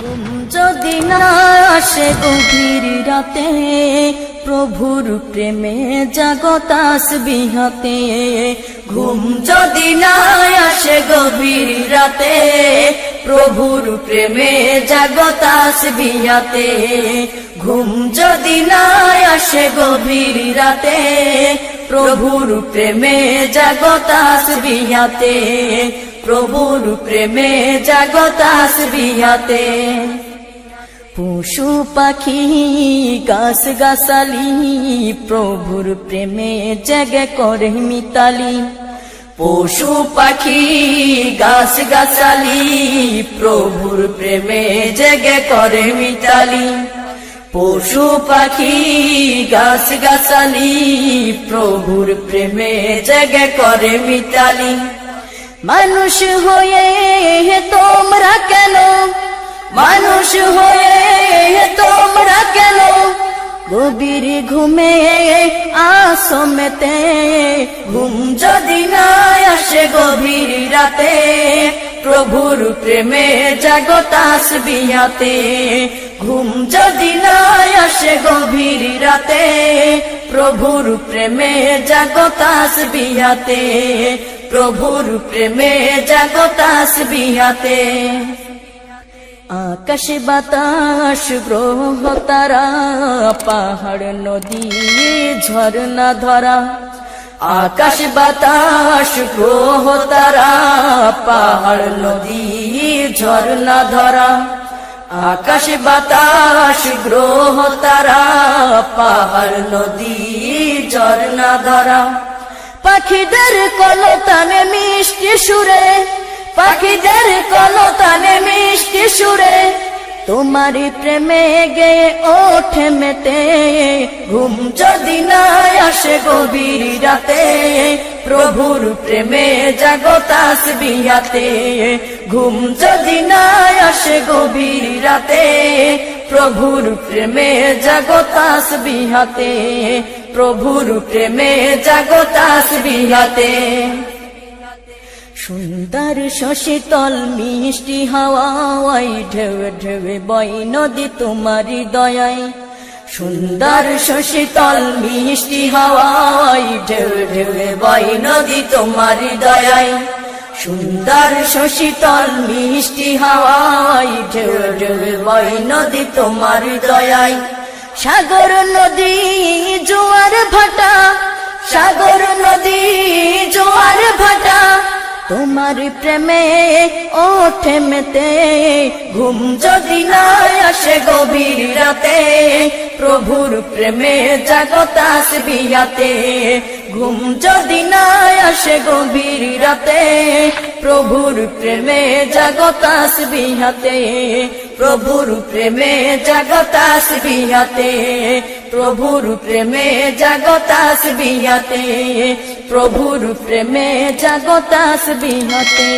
ঘুম যদি না আসে গভীর রাতে, প্রভুর প্রেমে জাগো তাসবিহাতে। ঘুম যদি না আসে গভীর রাতে, প্রভুর প্রেমে জাগো তাসবিহাতে। ঘুম যদি না আসে গভীর রাতে, প্রভুর প্রেমে জাগো তাসবিহাতে। প্রভুর প্রেমে জাগো তাসবিহাতে। পশু পাখি গাছ গাছালি, প্রভুর প্রেমে জেগে করে মিতালি। পশু পাখি গাছ গাছালি, প্রভুর প্রেমে জেগে করে মিতালি। পশু পাখি গাছ গাছালি, প্রভুর প্রেমে জেগে করে মিতালি। মানুষ হয়ে তোমরা কেন, মানুষ হয়ে তোমরা কেন গভীর ঘুমে আসো মেতে। ঘুম যদি না আসে গভীর রাতে, প্রভুর প্রেমে জাগো তাসবিহাতে। ঘুম যদি না আসে গভীর রাতে, প্রভুর প্রেমে জাগো তাসবিহাতে। প্রভুর প্রেমে জাগো তাসবিহাতে। আকাশ বাতাস গ্রহ তারা, পাহাড় নদী ঝরনা ধরা। আকাশ বাতাস গ্রহ তারা, পাহাড় নদী ঝরনা ধরা। আকাশ বাতাস গ্রহ তারা, পাহাড় নদী ঝরনা ধরা। পাখিদের কলতানে মিষ্টি সুরে, পাখিদের কলতানে মিষ্টি সুরে, তোমারি প্রেমে গেয়ে ওঠে মেতে। ঘুম যদি না আসে গভীর রাতে, প্রভুর প্রেমে জাগো তাসবিহাতে। ঘুম যদি না আসে গভীর রাতে, প্রভুর প্রেমে জাগো তাসবিহাতে। প্রভুর প্রেমে জাগো তাসবিহাতে। সুন্দর শশীতল মিষ্টি হাওয়ায়, ঢেউ ঢেউ বয় নদী তোমারি দয়ায়। সুন্দর শশীতল মিষ্টি হাওয়ায়, ঢেউ ঢেউ বয় নদী তোমারি দয়ায়। সুন্দর শশীতল মিষ্টি হাওয়ায়, ঢেউ ঢেউ বয় নদী তোমারি দয়ায়। সাগর নদী জোয়ার ভাটা, সাগর নদী জোয়ার ভাটা, তোমার প্রেমে ওঠে মেতে। ঘুম যদি না আসে গভীর রাতে, প্রভুর প্রেমে জাগো তাসবিহাতে। ঘুম যদি না আসে গভীর রাতে, প্রভুর প্রেমে জাগো তাসবিহাতে। প্রভুর প্রেমে জাগো তাসবিহাতে। প্রভুর প্রেমে জাগো তাসবিহাতে। প্রভুর প্রেমে জাগো তাসবিহাতে।